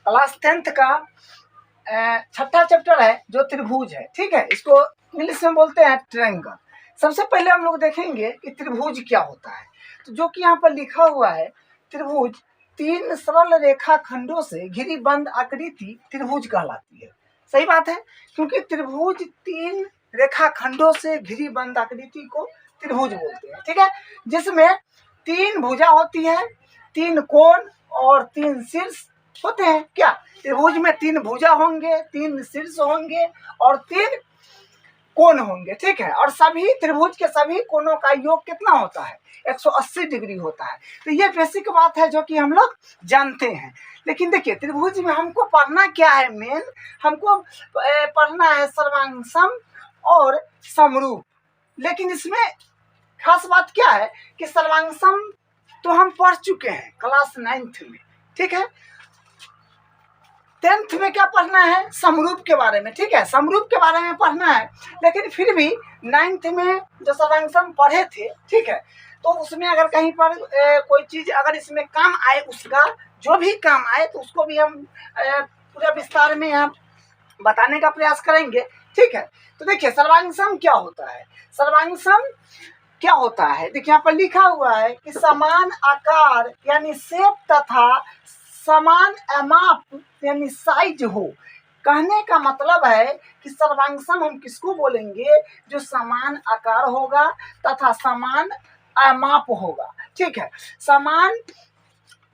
Class 10th का छठा chapter है जो त्रिभुज है। ठीक है, इसको इंग्लिश में बोलते हैं ट्रायंगल। सबसे पहले हम लोग देखेंगे कि त्रिभुज क्या होता है। तो जो कि यहाँ पर लिखा हुआ है, त्रिभुज तीन सरल रेखा खंडों से घिरी बंद आकृति त्रिभुज कहलाती है। सही बात है, क्योंकि त्रिभुज तीन रेखा खंडों से घिरी बंद आकृति को त्रिभुज बोलते हैं। ठीक है, जिसमें तीन भुजा होती है, तीन कोण और तीन शीर्ष होते हैं। क्या त्रिभुज में तीन भुजा होंगे, तीन शीर्ष होंगे और तीन कोण होंगे। ठीक है, और सभी त्रिभुज के सभी कोणों का योग कितना होता है? 180 डिग्री होता है। तो ये बेसिक बात है जो कि हम लोग जानते हैं। लेकिन देखिए, त्रिभुज में हमको पढ़ना क्या है? मेन हमको पढ़ना है सर्वांगसम और समरूप। लेकिन इसमें खास बात क्या है कि सर्वांगसम तो हम पढ़ चुके हैं क्लास 9th में। ठीक है, 10th में क्या पढ़ना है? समरूप के बारे में। ठीक है, समरूप के बारे में पढ़ना है। लेकिन फिर भी 9th में जो सर्वांगसम पढ़े थे, ठीक है, तो उसमें अगर कहीं पर कोई चीज़ अगर इसमें काम आए, उसका जो भी काम आए, तो उसको भी हम पूरा विस्तार में हम बताने का प्रयास करेंगे। ठीक है, तो देखिए सर्वांगसम क्या होता है। सर्वांगसम क्या होता है? देखिए यहाँ पर लिखा हुआ है कि समान आकार यानी शेप तथा समान माप यानी साइज हो। कहने का मतलब है कि सर्वांगसम हम किसको बोलेंगे? जो समान आकार होगा तथा समान माप होगा। ठीक है, समान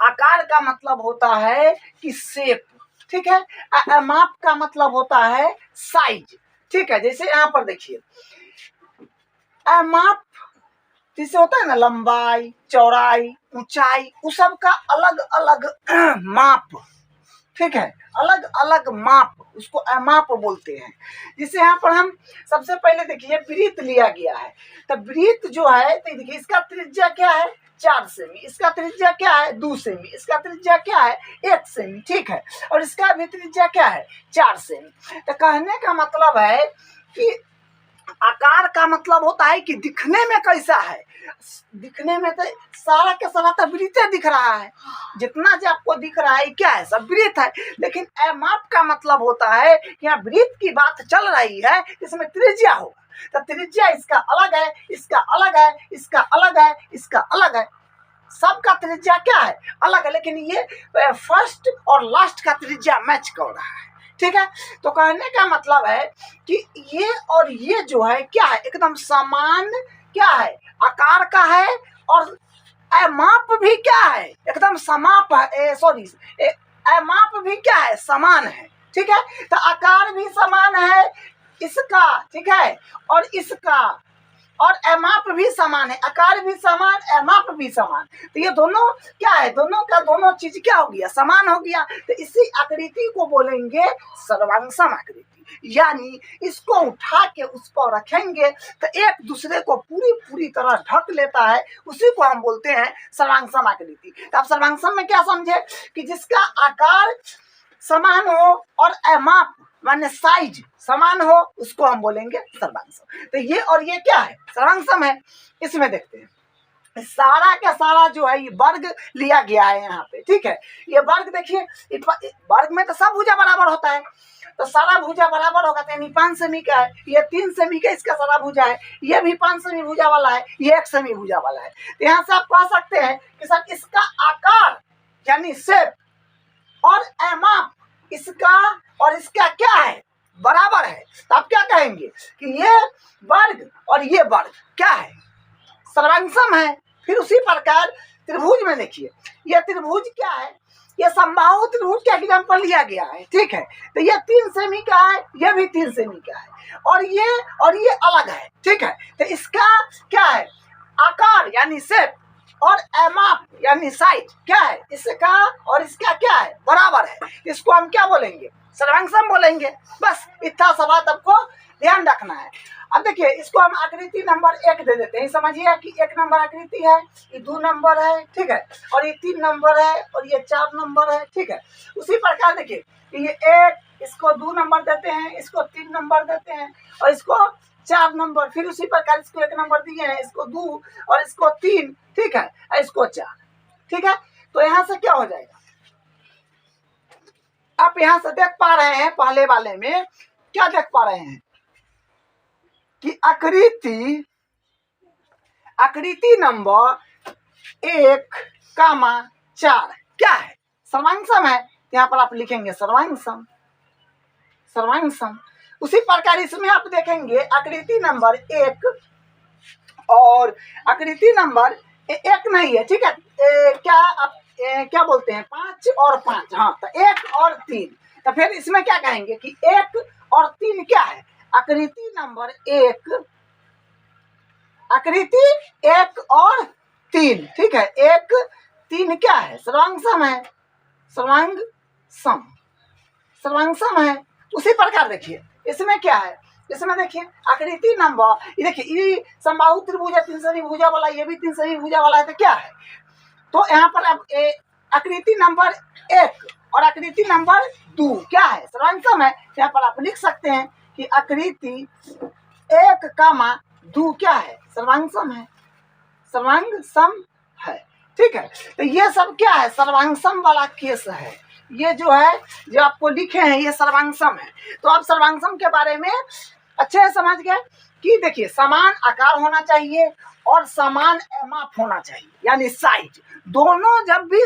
आकार का मतलब होता है कि शेप। ठीक है, माप का मतलब होता है साइज। ठीक है, जैसे यहाँ पर देखिए माप जिसे होता है ना, लंबाई, चौड़ाई, ऊंचाई, उस सब का अलग अलग माप। ठीक है, अलग अलग माप, उसको माप बोलते हैं। जिसे यहाँ पर हम सबसे पहले देखिए वृत्त लिया गया है। तो वृत्त जो है, तो देखिए इसका त्रिज्या क्या है? 4 सेमी। इसका त्रिज्या क्या है? 2 सेमी। इसका त्रिज्या क्या है? 1 सेमी। ठीक है, और इसका भी त्रिज्या क्या है? 4 सेमी। तो कहने का मतलब है कि आकार का मतलब होता है कि दिखने में कैसा है। दिखने में तो सारा के सारा तो वृत्त दिख रहा है, जितना जो आपको दिख रहा है क्या है? सब वृत्त है। लेकिन माप का मतलब होता है कि यहाँ वृत्त की बात चल रही है, इसमें त्रिज्या होगा। तो त्रिज्या इसका अलग है, इसका अलग है, इसका अलग है, इसका अलग है। सबका त्रिज्या क्या है? अलग है। लेकिन ये फर्स्ट और लास्ट का त्रिज्या मैच कर रहा है। ठीक है, तो कहने का मतलब है कि ये और ये जो है क्या है? एकदम समान क्या है? आकार का है। और माप भी क्या है? एकदम समाप है। सॉरी, माप भी क्या है? समान है। ठीक है, तो आकार भी समान है इसका, ठीक है, और इसका, और माप भी समान है। आकार भी समान, माप भी समान। तो ये दोनों क्या है? दोनों का दोनों चीज क्या हो गया? समान हो गया। तो इसी आकृति को बोलेंगे सर्वांगसम आकृति। यानी इसको उठा के उस पर रखेंगे तो एक दूसरे को पूरी तरह ढक लेता है, उसी को हम बोलते हैं सर्वांगसम आकृति। तो आप सर्वांगसम में क्या समझे? कि जिसका आकार समान हो और माप माने साइज समान हो, उसको हम बोलेंगे सर्वांगसम। तो ये और ये क्या है? सर्वांगसम है। इसमें देखते हैं सारा का सारा जो है ये वर्ग लिया गया है यहाँ पे। ठीक है, ये वर्ग देखिए, वर्ग में तो सब भुजा बराबर होता है, तो सारा भुजा बराबर होगा। तो यानी 5 सेमी का है, ये 3 सेमी का इसका सारा भुजा है, ये भी 5 सेमी भुजा वाला है, ये 1 सेमी भुजा वाला है। तो यहाँ से आप कह सकते हैं कि सर इसका आकार यानी शेप और माप इसका और इसका क्या है? बराबर है। तो आप क्या कहेंगे कि ये वर्ग और ये वर्ग क्या है? सर्वांगसम है। फिर उसी प्रकार त्रिभुज में देखिए, ये त्रिभुज क्या है? ये समबाहु त्रिभुज का एग्जाम्पल लिया गया है। ठीक है, तो ये 3 सेमी का है, ये भी 3 सेमी का है, और ये अलग है। ठीक है, तो इसका क्या है? आकार यानी शेप और माप यानी साइज क्या है? इसका और इसका क्या है? बराबर है। इसको हम क्या बोलेंगे? सर्वांगसम बोलेंगे। बस इतना सा बात आपको ध्यान रखना है। अब देखिए इसको हम आकृति नंबर 1 दे देते हैं। समझिए कि 1 नंबर आकृति है, ये 2 नंबर है, ठीक है, और ये 3 नंबर है, और ये 4 नंबर है। ठीक है, उसी प्रकार देखिए ये 1, इसको 2 नंबर देते हैं, इसको 3 नंबर देते हैं, और इसको 4 नंबर। फिर उसी प्रकार इसको 1 नंबर दिए हैं, इसको 2 और इसको 3, ठीक है, इसको 4। ठीक है, तो यहाँ से क्या हो जाएगा? आप यहां से देख पा रहे हैं, पहले वाले में क्या देख पा रहे हैं कि आकृति नंबर 1,4 क्या है? सर्वांग है। यहाँ पर आप लिखेंगे सर्वांग। उसी प्रकार इसमें आप देखेंगे आकृति नंबर 1 और आकृति नंबर 1 नहीं है, ठीक है। क्या आप क्या बोलते हैं, 5 और 5, हाँ, तो 1 और 3। तो फिर इसमें क्या कहेंगे कि 1 और 3 क्या है? आकृति नंबर 1, आकृति 1 और 3, ठीक है। 1 3 क्या है? सर्वांग है, सर्वांग है। उसी प्रकार देखिए इसमें क्या है, इसमें देखिए आकृति नंबर, ये देखिए ये समबाहु त्रिभुज है, 3 सभी भुजा वाला, ये भी 3 सभी भुजा वाला है, तो क्या है? तो यहाँ पर अब आकृति नंबर 1 और आकृति नंबर 2 क्या है? सर्वांग है। यहाँ पर आप लिख सकते हैं कि आकृति 1,2 क्या है? सर्वांग है, ठीक है। तो ये सब क्या है? सर्वांग वाला केस है। ये जो है, जो आपको लिखे हैं, ये सर्वांग है। तो आप सर्वांग के बारे में अच्छे से समझ गए कि देखिए समान आकार होना चाहिए और समान माप होना चाहिए, यानी साइज। दोनों जब भी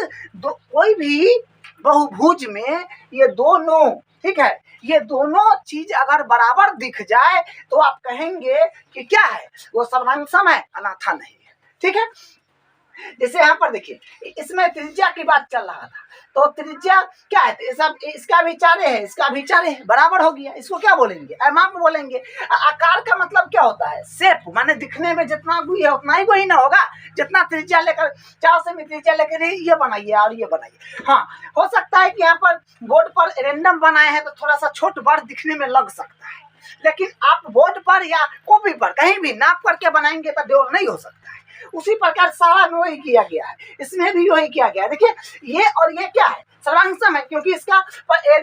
कोई भी बहुभुज में ये दोनों, ठीक है, ये दोनों चीज अगर बराबर दिख जाए तो आप कहेंगे कि क्या है? वो सर्वांग है, अनाथा नहीं है, ठीक है। जैसे यहाँ पर देखिए इसमें त्रिज्या की बात चल रहा था, तो त्रिज्या क्या है? तो सब इसका भी 4 है, इसका भी 4 है, बराबर हो गया। इसको क्या बोलेंगे? अमाप बोलेंगे। आकार का मतलब क्या होता है? शेप, माने दिखने में जितना गुई है उतना ही गुई ना होगा। जितना त्रिज्या लेकर 4 सेमी त्रिज्या लेकर ये बनाइए और ये बनाइए। हाँ, हो सकता है कि यहाँ पर बोर्ड पर रेंडम बनाए हैं तो थोड़ा सा छोट बड़ दिखने में लग सकता है, लेकिन आप बोर्ड पर या कॉपी पर कहीं भी नाप करके बनाएंगे तो जोड़ नहीं हो सकता है। उसी प्रकार सारा में वही किया गया है, इसमें भी वही किया गया है। देखिए ये और ये क्या है? सर्वांग है, क्योंकि इसका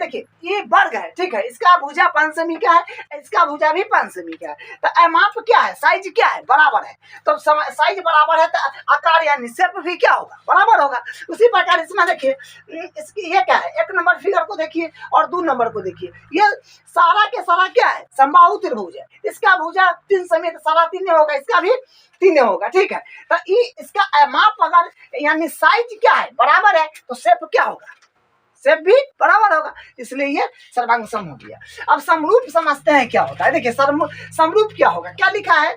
देखिए ये वर्ग है, ठीक है। इसका भुजा 5 सेमी का है, इसका भुजा भी 5 सेमी का है। तो अमाप क्या है? साइज क्या है? बराबर है। तो साइज बराबर है तो आकार यानी शेप भी क्या होगा? बराबर होगा। उसी प्रकार इसमें देखिए इसकी ये क्या है? 1 नंबर फिगर को देखिए और 2 नंबर को देखिए। ये सारा के सारा क्या है? समबाहु त्रिभुज है। इसका भुजा 3 सेमी, सारा 3 होगा, इसका भी 3 होगा, ठीक है। तो इसका माप अगर यानी साइज क्या है? बराबर है, तो शेप क्या होगा? शेप भी बराबर होगा, इसलिए ये सर्वांग हो गया। अब समरूप समझते हैं क्या होता है। देखिए समरूप क्या होगा? क्या लिखा है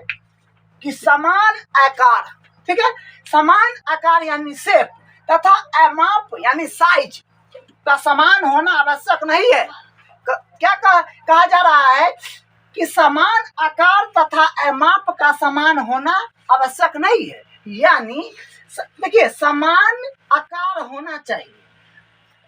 कि समान आकार, ठीक है, समान आकार यानी शेप तथा अमाप यानी साइज का समान होना आवश्यक नहीं है। क्या कहा जा रहा है कि समान आकार तथा अमाप का समान होना आवश्यक नहीं है, यानी देखिए समान आकार होना चाहिए।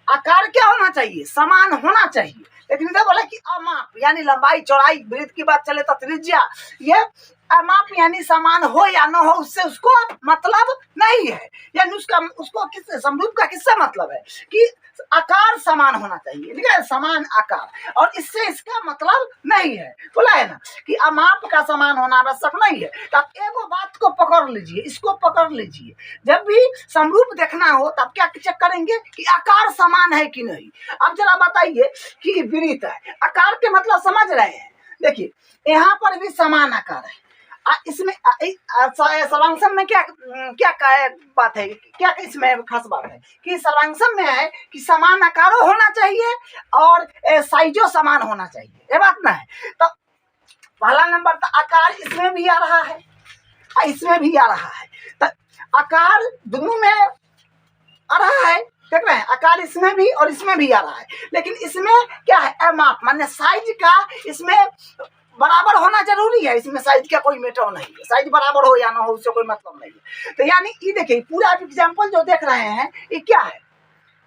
आकार क्या होना चाहिए? समान होना चाहिए। लेकिन इधर बोला कि अमाप यानी लंबाई चौड़ाई वृत्त की बात चले तो त्रिज्या, ये अमाप यानी समान हो या न हो उससे उसको मतलब नहीं है। यानी उसको किससे समरूप का किससे मतलब है कि आकार समान होना चाहिए, ठीक है, समान आकार, और इससे इसका मतलब नहीं है। बोला है ना कि अमाप का समान होना आवश्यक नहीं है। तो आप एगो बात को पकड़ लीजिए, इसको पकड़ लीजिए। जब भी समरूप देखना हो तब क्या चेक करेंगे कि आकार समान है कि नहीं। अब जरा बताइए कि वृत्त है, आकार के मतलब समझ रहे हैं। देखिए यहाँ पर भी समान आकार है, इसमें सर्वांग में क्या बात है, क्या इसमें खास बात है कि सर्वांग में है कि समान आकारों होना चाहिए और साइजो समान होना चाहिए, ये बात ना है। तो पहला नंबर तो आकार इसमें भी आ रहा है, इसमें भी आ रहा है, तो आकार दोनों में आ रहा है, देख रहे हैं, आकार इसमें भी और इसमें भी आ रहा है। लेकिन इसमें क्या है? अमाप माने साइज का इसमें बराबर होना जरूरी है। इसमें साइज का कोई मैटर नहीं है, साइज बराबर हो या ना हो उससे कोई मतलब नहीं है। तो यानी ये देखिए पूरा एग्जाम्पल जो देख रहे हैं ये क्या है?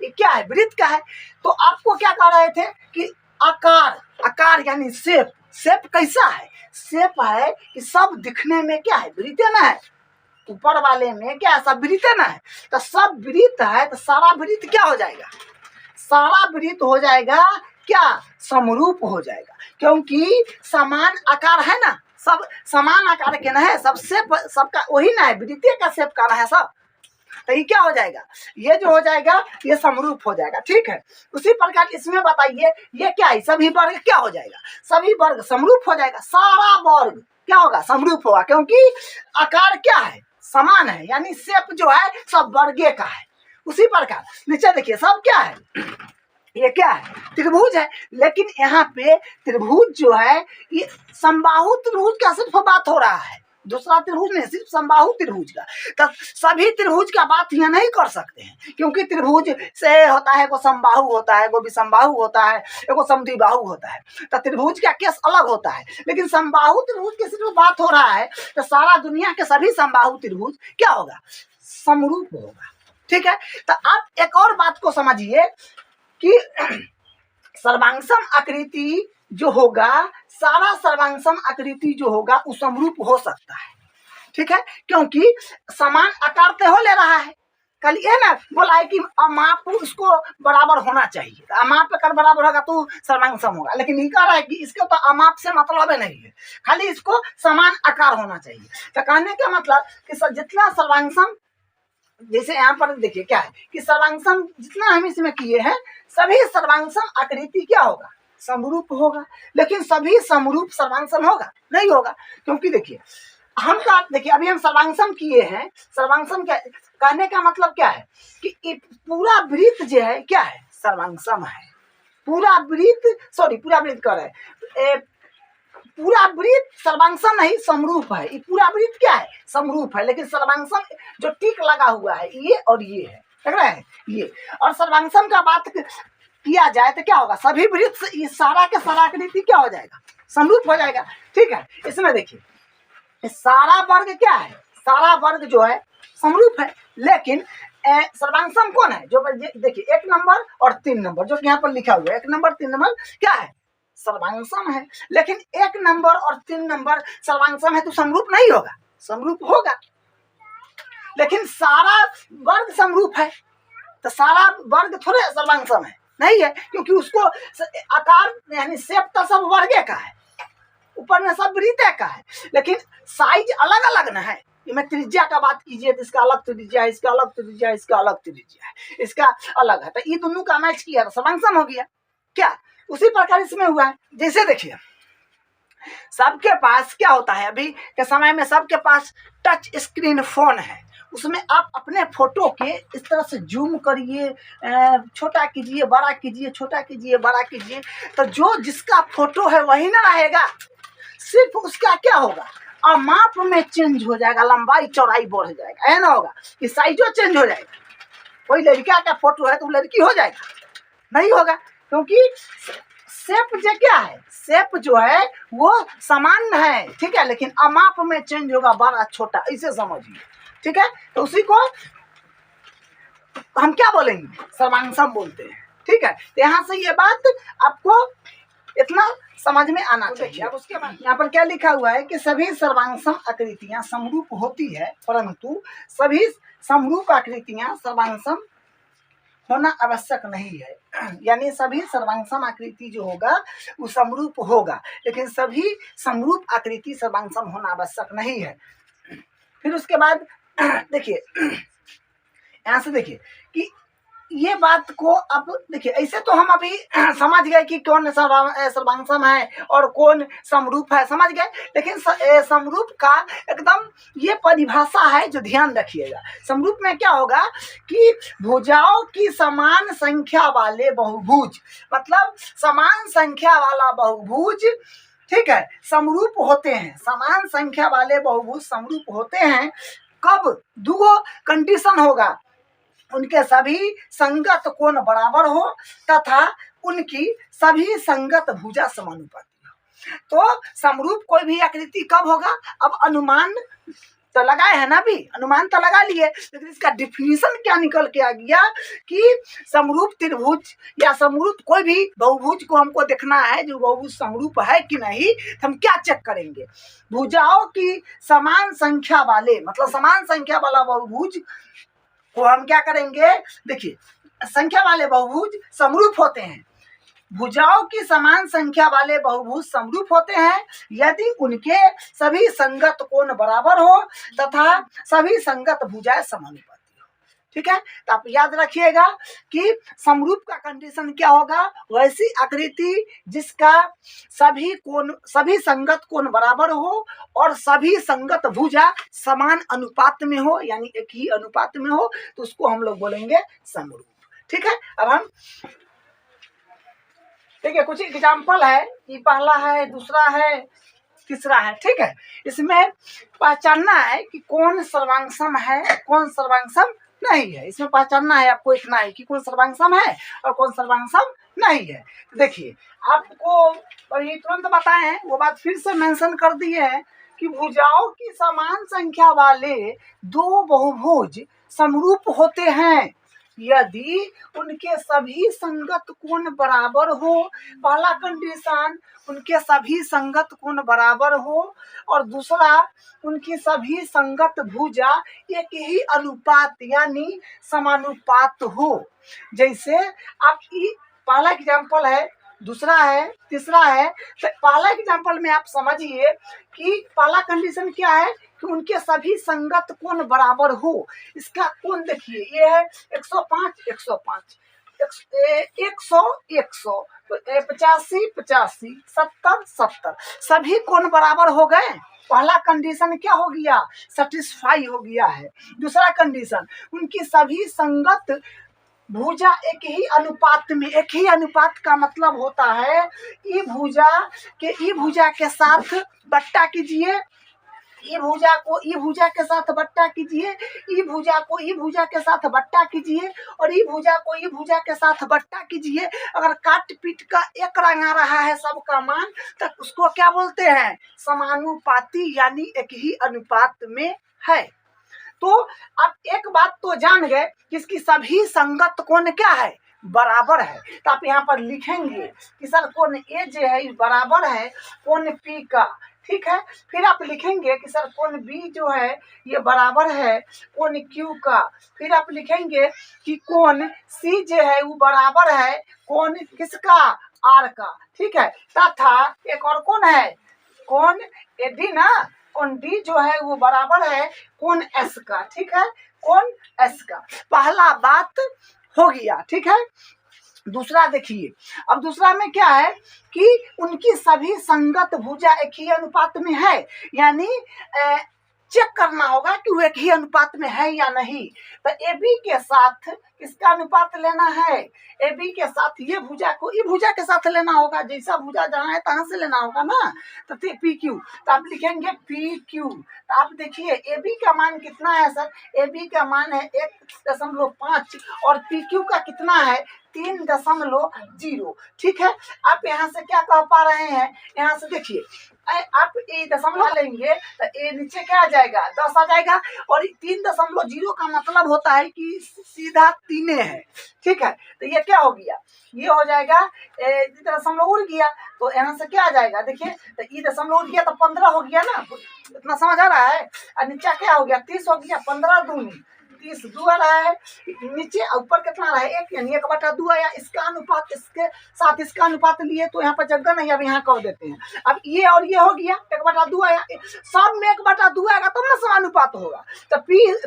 ये क्या है? वृत्त का है। तो आपको क्या कह रहे थे कि आकार यानी शेप। शेप कैसा है? शेप है कि सब दिखने में क्या है? वृत्त ना है। ऊपर वाले में क्या है? सब वृत्त ना है। तो सब वृत्त है तो सारा वृत्त क्या हो जाएगा? सारा वृत्त हो जाएगा क्या? समरूप हो जाएगा, क्योंकि समान आकार है ना, सब समान आकार के ना है, सब शेप सबका वही ना है, वृत्तीय का शेप का ना है सब। तो ये क्या हो जाएगा, ये जो हो जाएगा ये समरूप हो जाएगा। ठीक है, उसी प्रकार इसमें बताइए ये क्या है, सभी वर्ग क्या हो जाएगा, सभी वर्ग समरूप हो जाएगा। सारा वर्ग क्या होगा, समरूप होगा, क्योंकि आकार क्या है, समान है, यानी शेप जो है सब वर्गे का है। उसी प्रकार नीचे देखिए सब क्या है, ये क्या है, त्रिभुज है, लेकिन यहाँ पे त्रिभुज जो है ये समबाहु त्रिभुज का सिर्फ बात हो रहा है, दूसरा त्रिभुज नहीं, सिर्फ समबाहु त्रिभुज का। तो सभी त्रिभुज का बात यहाँ नहीं कर सकते हैं, क्योंकि त्रिभुज से होता है, वो समबाहु होता है, वो विषमबाहु होता है, वो समद्विबाहु होता है। तो त्रिभुज का केस अलग होता है, लेकिन समबाहु त्रिभुज की सिर्फ बात हो रहा है, तो सारा दुनिया के सभी समबाहु त्रिभुज क्या होगा, समरूप होगा। ठीक है, तो आप एक और बात को समझिए कि सर्वांगसम आकृति जो होगा, सारा सर्वांगसम आकृति जो होगा वो समरूप हो सकता है। ठीक है, क्योंकि समान आकार तो हो ले रहा है, कल ये ना बोला है कि अमाप उसको बराबर होना चाहिए, तो अमाप कर बराबर होगा तो सर्वांगसम होगा, लेकिन ये कह रहा है कि इसके तो अमाप से मतलब नहीं है, खाली इसको समान आकार होना चाहिए। तो कहने का मतलब कि जितना सर्वांगसम, जैसे यहाँ पर देखिए क्या है कि सर्वांगसम जितना हम इसमें किए हैं, सभी सर्वांगसम आकृति क्या होगा, समरूप होगा, लेकिन सभी समरूप सर्वांगसम होगा नहीं होगा, क्योंकि देखिए हम का देखिए अभी हम सर्वांगसम किए हैं, सर्वांगसम क्या कहने का मतलब क्या है कि पूरा वृत्त जो है क्या है, सर्वांगसम है, पूरा वृत्त, सॉरी पूरा वृत्त कर रहे हैं, पूरा वृत्त सर्वांगसम नहीं समरूप है, ये पूरा वृत्त क्या है, समरूप है, लेकिन सर्वांगसम जो टिक लगा हुआ है ये और ये है, देख रहे हैं ये, और सर्वांगसम का बात किया जाए तो क्या होगा, सभी वृत्त ये सारा के सारा आकृति क्या हो जाएगा, समरूप हो जाएगा। ठीक है, इसमें देखिए सारा वर्ग क्या है, सारा वर्ग जो है समरूप है, लेकिन सर्वांगसम कौन है, जो देखिए 1 नंबर और 3 नंबर जो यहाँ पर लिखा हुआ है, 1 नंबर 3 नंबर क्या है, सर्वांगसम है, लेकिन 1 नंबर और 3 नंबर सर्वांगसम है तो समरूप नहीं होगा, समरूप होगा, लेकिन सारा वर्ग समरूप है, तो सारा वर्ग थोड़े सर्वांगसम है नहीं है, क्योंकि उसको आकार यानी शेप तो सब वर्गे का है, ऊपर में सब वृत्त का है, लेकिन साइज अलग अलग ना है। मैं त्रिज्या का बात कीजिए तो इसका अलग त्रिज्या है, इसका अलग त्रिज्या है, इसका अलग त्रिज्या है, इसका अलग है, तो ये दोनों का मैच किया तो सर्वांगसम हो गया क्या। उसी प्रकार इसमें हुआ है, जैसे देखिए सबके पास क्या होता है, अभी के समय में सबके पास टच स्क्रीन फोन है, उसमें आप अपने फोटो के इस तरह से जूम करिए, छोटा कीजिए, बड़ा कीजिए, छोटा कीजिए, बड़ा कीजिए, तो जो जिसका फोटो है वही ना रहेगा, सिर्फ उसका क्या होगा, माप में चेंज हो जाएगा, लंबाई चौड़ाई बढ़ जाएगा, है ना होगा कि साइजो चेंज हो जाएगा। कोई लड़का का फोटो है तो लड़की हो जाएगा, नहीं होगा, क्योंकि शेप जो क्या है, शेप जो है वो समान है, ठीक है, लेकिन अमाप में चेंज होगा, बड़ा छोटा, इसे समझिए। ठीक है, तो उसी को हम क्या बोलेंगे, सर्वांगसम बोलते हैं। ठीक है, तो यहाँ से ये बात आपको इतना समझ में आना चाहिए। अब उसके बाद यहाँ पर क्या लिखा हुआ है कि सभी सर्वांगसम आकृतियां समरूप होती है, परंतु सभी समरूप आकृतियां सर्वांगसम होना आवश्यक नहीं है, यानी सभी सर्वांगसम आकृति जो होगा वो समरूप होगा, लेकिन सभी समरूप आकृति सर्वांगसम होना आवश्यक नहीं है। फिर उसके बाद देखिए यहाँ से देखिए कि ये बात को अब देखिए, ऐसे तो हम अभी समझ गए कि कौन सर्वांगसम है और कौन समरूप है, समझ गए, लेकिन समरूप का एकदम ये परिभाषा है जो ध्यान रखिएगा। समरूप में क्या होगा कि भुजाओं की समान संख्या वाले बहुभुज, मतलब समान संख्या वाला बहुभुज, ठीक है, समरूप होते हैं, समान संख्या वाले बहुभुज समरूप होते हैं। कब, दो कंडीशन होगा, उनके सभी संगत कोण बराबर हो तथा उनकी सभी संगत भुजा समानुपाती हो। तो समरूप कोई भी आकृति कब होगा, अब अनुमान तो लगाए है ना, भी अनुमान तो लगा लिए, लेकिन इसका डिफिनीशन क्या निकल के आ गया कि समरूप त्रिभुज या समरूप कोई भी बहुभुज को हमको देखना है, जो बहुभुज समरूप है कि नहीं, तो हम क्या चेक करेंगे, भुजाओं की समान संख्या वाले, मतलब समान संख्या वाला बहुभुज को हम क्या करेंगे, देखिए संख्या वाले बहुभुज समरूप होते हैं, भुजाओं की समान संख्या वाले बहुभुज समरूप होते हैं यदि उनके सभी संगत कोण बराबर हो तथा सभी संगत भुजाएं समानुपाती हो। ठीक है। तो आप याद रखिएगा कि समरूप का कंडीशन क्या होगा, वैसी आकृति जिसका सभी संगत कोण बराबर हो और सभी संगत भुजा समान अनुपात में हो, यानी एक ही अनुपात में हो, तो उसको हम लोग बोलेंगे समरूप। ठीक है। अब हम ठीक है, कुछ एग्जाम्पल है, ये पहला है, दूसरा है, तीसरा है। ठीक है, इसमें पहचानना है कि कौन सर्वांगसम है, कौन सर्वांगसम नहीं है। इसमें पहचानना है आपको, इतना है कि कौन सर्वांगसम है और कौन सर्वांगसम नहीं है। देखिए, आपको अभी तुरंत बताए हैं, वो बात फिर से मेंशन कर दिए हैं कि भुजाओं की समान संख्या वाले दो बहुभुज समरूप होते हैं यदि उनके सभी संगत कोण बराबर हो। पहला कंडीशन, उनके सभी संगत कोण बराबर हो, और दूसरा, उनकी सभी संगत भुजा एक ही अनुपात यानी समानुपात हो। जैसे आप पहला एग्जाम्पल है, दूसरा है, तीसरा है। तो पहला एग्जाम्पल में आप समझिए कि पहला कंडीशन क्या है कि उनके सभी संगत कोण बराबर हो। इसका कोण देखिए, ये है 105 105, 100 100, तो 85 85, 70 70, सभी कोण बराबर हो गए। पहला कंडीशन क्या हो गया, सेटिस्फाई हो गया है। दूसरा कंडीशन, उनकी सभी संगत भुजा एक ही अनुपात में, एक ही अनुपात का मतलब होता है ई भुजा के साथ बट्टा कीजिए, ई भुजा को ई भुजा के साथ बट्टा कीजिए, ई भुजा को ई भुजा के साथ बट्टा कीजिए, और ई भुजा को ई भुजा के साथ बट्टा कीजिए। अगर काट पीट का एक रंग आ रहा है सबका मान, तो उसको क्या बोलते हैं, समानुपाती, यानी एक ही अनुपात में है। तो आप एक बात तो जान गए कि इसकी सभी संगत कोण क्या है, बराबर है। तो आप यहाँ पर लिखेंगे कि सर कोण ए जो है बराबर है कोण पी का। ठीक है, फिर आप लिखेंगे कि सर कोण बी जो है ये बराबर है कोण क्यू का। फिर आप लिखेंगे कि कोण सी जो है वो बराबर है कोण किसका, आर का। ठीक है, तथा एक और कोण है कोण एडी ना, कोण डी जो है वो बराबर है कोण एस का। ठीक है, कोण एस का। पहला बात हो गया। ठीक है, दूसरा देखिए, अब दूसरा में क्या है कि उनकी सभी संगत भुजा एक ही अनुपात में है, यानी चेक करना होगा कि वो एक ही अनुपात में है या नहीं। तो ए बी के साथ किसका अनुपात लेना है, ए बी के साथ ये भुजा को ई भुजा के साथ लेना होगा, जैसा भुजा जहाँ है तहाँ से लेना होगा ना। तो पी क्यू, तो आप लिखेंगे पी क्यू। तो आप देखिए ए बी का मान कितना है सर, ए बी का मान है 1.5 और पी क्यू का कितना है 3.0। ठीक है, आप यहाँ से क्या कह पा रहे हैं, यहाँ से देखिए आप ए दशमलव लेंगे तो ए नीचे क्या आ जाएगा, 10 आ जाएगा, और 3.0 का मतलब होता है कि सीधा 3 है। ठीक है, तो ये क्या हो गया, ये हो जाएगा दशमलव उड़ गया, तो यहाँ से क्या आ जाएगा, देखिए तो ये दशमलव उड़ गया तो 15 हो गया ना। इतना समझ आ रहा है। और नीचे क्या हो गया, 30 हो गया, 15 दूनी 30, 2 आ रहा है नीचे, ऊपर कितना रहा है 1, यानी 1/2 आया। इसका अनुपात इसके साथ इसका अनुपात लिए तो यहाँ पर जगह नहीं, अब यहाँ कर देते हैं। अब ये और ये हो गया 1/2 आया, सब में 1/2 आएगा तब ना समानुपात होगा। तो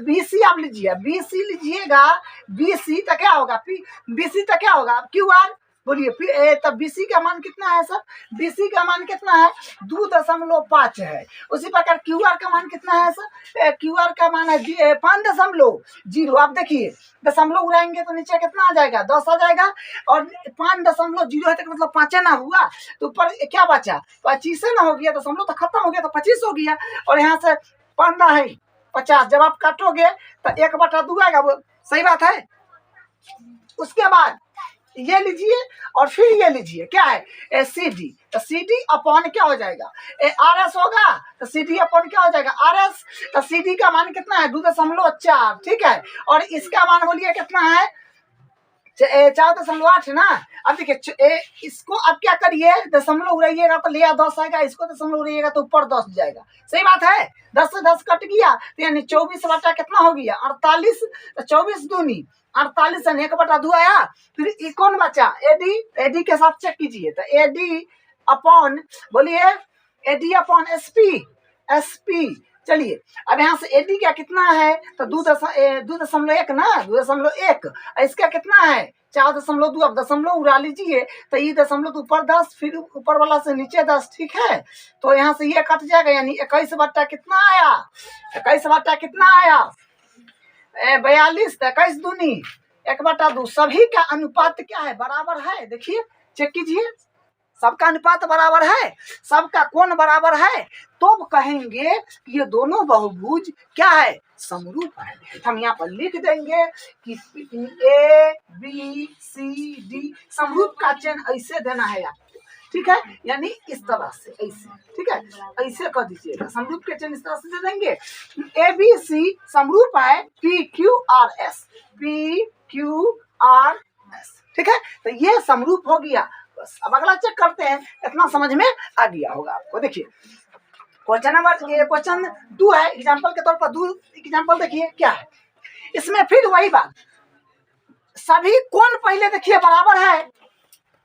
बी सी आप लीजिए, बी सी लीजिएगा, बी सी तो क्या होगा, बी सी तो क्या होगा क्यू आर, बोलिए। तब बीसी का मान कितना है सर, बीसी का मान कितना है 2.5 है। उसी प्रकार क्यूआर का मान कितना है सर, क्यूआर का मान है 5.0। आप देखिए दशमलव उड़ाएंगे तो नीचे कितना आ जाएगा, 10 आ जाएगा, और 5.0 है तो मतलब 5 ना हुआ, तो ऊपर क्या बचा, 25 ना हो गया, दशमलव तो खत्म हो गया, तो 25 हो गया, और यहाँ से 15 है 50। जब आप काटोगे तो 1/2 आएगा, वो सही बात है। उसके बाद ये लीजिए और फिर ये लीजिए, क्या है सी डी, तो सी डी अपॉन क्या हो जाएगा, आर एस होगा, तो सी डी अपॉन क्या हो जाएगा आर एस। तो सी डी का मान कितना है 2.4। ठीक है, और इसका मान बोलिए कितना है 4.8 ना। अब देखिए इसको अब क्या करिए, दशमलव उड़ाइएगा तो ले 10 आएगा, इसको दशमलव उड़ाइएगा तो ऊपर 10 जाएगा। सही बात है, 10 से 10 कट गया, तो यानी 24 बटा कितना हो गया 48, तो 24 दूनी 48 से 1/2 आया। फिर ये कौन बचा, एडी, एडी के साथ चेक कीजिए, तो एडी अपॉन बोलिए एडी अपॉन एसपी, एसपी चलिए अब यहाँ से AD क्या कितना है, तो 2.1 ना, 2.1। इसका कितना है 4.2। अब दशमलव उड़ा लीजिए तो ये दशमलव ऊपर 10, फिर ऊपर वाला से नीचे 10, ठीक है। तो यहाँ से ये कट जाएगा, यानी 21 बट्टा कितना आया, 21 बट्टा कितना आया 42। 21 दूनी 1/2। सभी का अनुपात क्या है, बराबर है। देखिए चेक कीजिए, सबका अनुपात बराबर है, सबका कोण बराबर है, तो कहेंगे कि ये दोनों बहुभुज क्या है, समरूप है। हम यहाँ पर लिख देंगे कि ABCD समरूप का चिन्ह ऐसे देना है आपको, ठीक है, यानी इस तरह से ऐसे, ठीक है, ऐसे कर दीजिएगा। समरूप के चिन्ह इस तरह से दे देंगे। ABC समरूप है PQRS, PQRS, ठीक है। तो ये समरूप हो गया। बस अब अगला चेक करते हैं, इतना समझ में आ गया होगा आपको। देखिए क्वेश्चन 2 है, एग्जाम्पल के तौर पर 2 एग्जाम्पल देखिए क्या है। इसमें फिर वही बात, सभी कोण पहले देखिए बराबर है,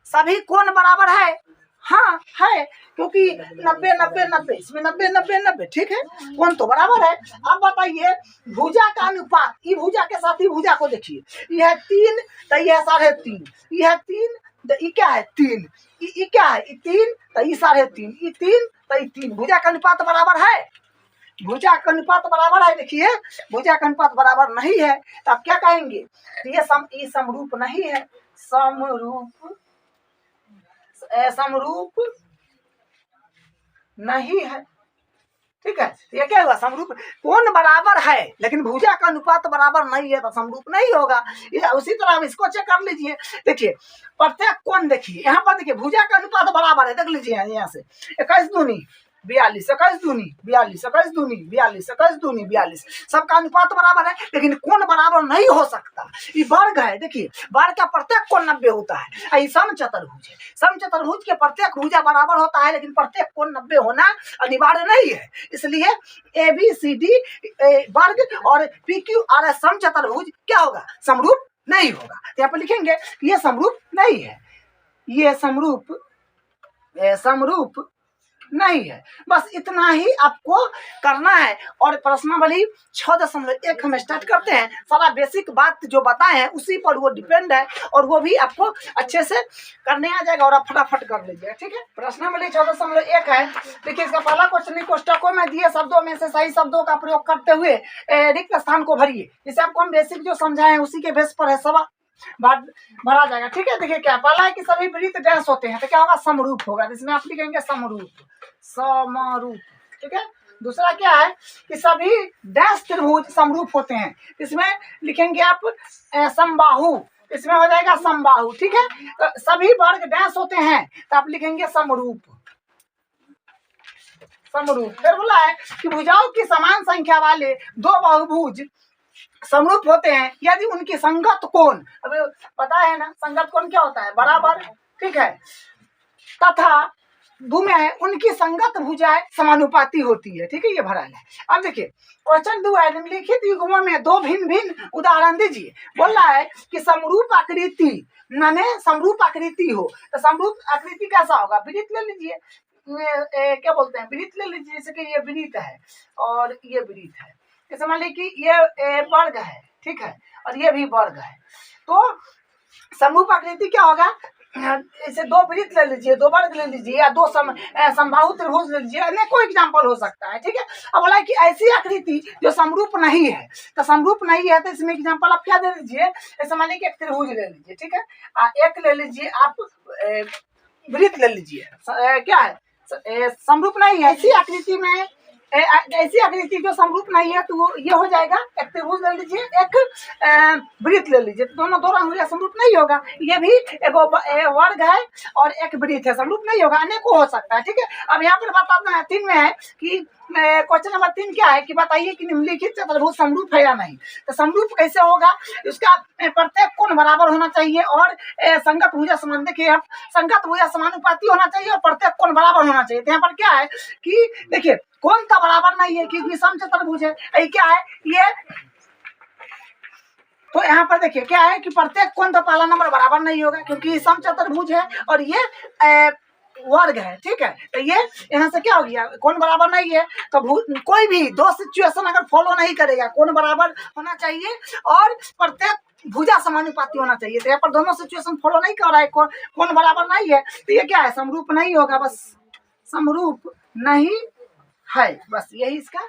सभी कोण बराबर है, हाँ है, क्योंकि 90 90 90, इसमें 90 90 90, ठीक है, कोण तो बराबर है। अब बताइए भुजा का अनुपात, ई भुजा के साथ ही भुजा को देखिए, यह 3 तो यह 3.5, यह 3 तो ये क्या है 3, ये क्या है 3 तो ये 3.5, ये 3 तो ये 3। भुजा का अनुपात बराबर है, भुजा का अनुपात बराबर है। देखिए भुजा का अनुपात बराबर नहीं है तो आप क्या कहेंगे, ये समरूप नहीं है, समरूप नहीं है, ठीक है। ये क्या हुआ, समरूप, कोण बराबर है लेकिन भुजा का अनुपात बराबर नहीं है तो समरूप नहीं होगा। उसी तरह हम इसको चेक कर लीजिए। देखिए प्रत्येक कोण देखिए, यहाँ पर देखिए भुजा का अनुपात बराबर है, देख लीजिए यहाँ से 21 दूनी 42, 21 दूनी 42, 21 दूनी 42, 21 दूनी 42, सबका अनुपात बराबर है, लेकिन कोण बराबर नहीं हो सकता। ये वर्ग है, देखिए वर्ग का प्रत्येक कोण 90 होता है। ये समचतुर्भुज है, समचतुर्भुज के प्रत्येक भुजा बराबर होता है, लेकिन प्रत्येक कोण 90 होना अनिवार्य नहीं है। इसलिए ABCD वर्ग और PQRS समचतुर्भुज क्या होगा, समरूप नहीं होगा। यहाँ पर लिखेंगे ये समरूप नहीं है, ये समरूप नहीं है। बस इतना ही आपको करना है। और प्रश्नावली 6.1 हम स्टार्ट करते हैं। सारा बेसिक बात जो बताए हैं उसी पर वो डिपेंड है, और वो भी आपको अच्छे से करने आ जाएगा और आप फटाफट कर लीजिएगा, ठीक है। प्रश्नावली 6.1 है। देखिए इसका पहला क्वेश्चन, कोष्टकों में दिए शब्दों में से सही शब्दों का प्रयोग करते हुए रिक्त स्थान को भरिए। जैसे आपको हम बेसिक जो समझाए हैं उसी के बेस पर है, सवाल भरा जाएगा, ठीक है। देखिए क्या पहला है कि सभी वृत्त डैश होते हैं, तो क्या होगा, समरूप होगा, जिसमें आप लिखेंगे समरूप, ठीक है। दूसरा क्या है कि सभी डैश त्रिभुज समरूप होते हैं, इसमें लिखेंगे आप समबाहु, इसमें हो जाएगा समबाहु, ठीक है। तो सभी वर्ग डैश होते हैं तो आप लिखेंगे समरूप। फिर बोला है कि भुजाओं की समान संख्या वाले दो बहुभुज समरूप होते हैं यदि उनकी संगत कोण, अभी पता है ना संगत कोण क्या होता है, बराबर, ठीक है, तथा में उनकी संगत भुजाएं समानुपाती होती है, ठीक है। ये भरा है। अब देखिए क्वेश्चन 2 है, निम्नलिखित युग्मों में दो भिन्न भिन्न उदाहरण दीजिए। बोल रहा है कि समरूप आकृति, माने समरूप आकृति हो, तो समरूप आकृति कैसा होगा, वृत्त ले लीजिए, क्या बोलते हैं, वृत्त ले लीजिए, जैसे कि ये वृत्त है और ये वृत्त है, जैसे मान लीजिए कि ये वर्ग है, ठीक है, और ये भी वर्ग है, तो समरूप आकृति क्या होगा, इसे दो वृत्त ले लीजिए, दो वर्ग ले लीजिए, या दो समबाहु त्रिभुज ले लीजिए, अनेकों एग्जाम्पल हो सकता है, ठीक है। अब बोला कि ऐसी आकृति जो समरूप नहीं है, तो समरूप नहीं है तो इसमें एग्जाम्पल आप क्या दे लीजिए, ऐसे मान लीजिए एक त्रिभुज ले लीजिए, ठीक है, एक ले लीजिए आप वृत्त ले लीजिए, क्या है समरूप नहीं है। ऐसी आकृति में ऐसी आकृति जो समरूप नहीं है तो वो ये हो जाएगा, एक त्रिभुज ले लीजिए, एक वृत्त ले लीजिए, दोनों दो रंग समरूप नहीं होगा। ये भी एक वर्ग है और एक वृत्त है, समरूप नहीं होगा, अनेकों हो सकता है, ठीक है। अब यहाँ पर बताना है 3 में है कि क्वेश्चन नंबर 3 क्या है कि बताइए कि निम्नलिखित चतुर्भुज समरूप है या नहीं। तो समरूप कैसे होगा, उसका प्रत्येक कोण बराबर होना चाहिए और संगत भुजा समान, देखिए आप संगत भुजा समानुपाती होना चाहिए और प्रत्येक कोण बराबर होना चाहिए। तो यहाँ पर क्या है कि देखिए कोण का बराबर नहीं है क्योंकि समचतुर्भुज है, ये क्या है ये, तो यहाँ पर देखिए क्या है कि प्रत्येक कोण तो पहला नंबर बराबर नहीं होगा क्योंकि समचतुर्भुज है, और ये वर्ग है, ठीक है। तो ये यहाँ से क्या हो गया, कोण बराबर नहीं है तो कोई भी दो सिचुएशन अगर फॉलो नहीं करेगा, कोण बराबर होना चाहिए और प्रत्येक भुजा समानुपाती होना चाहिए। तो यहाँ पर दोनों सिचुएशन फॉलो नहीं कर रहा है, कोण बराबर नहीं है, तो ये क्या है, समरूप नहीं होगा, बस समरूप नहीं है, बस यही इसका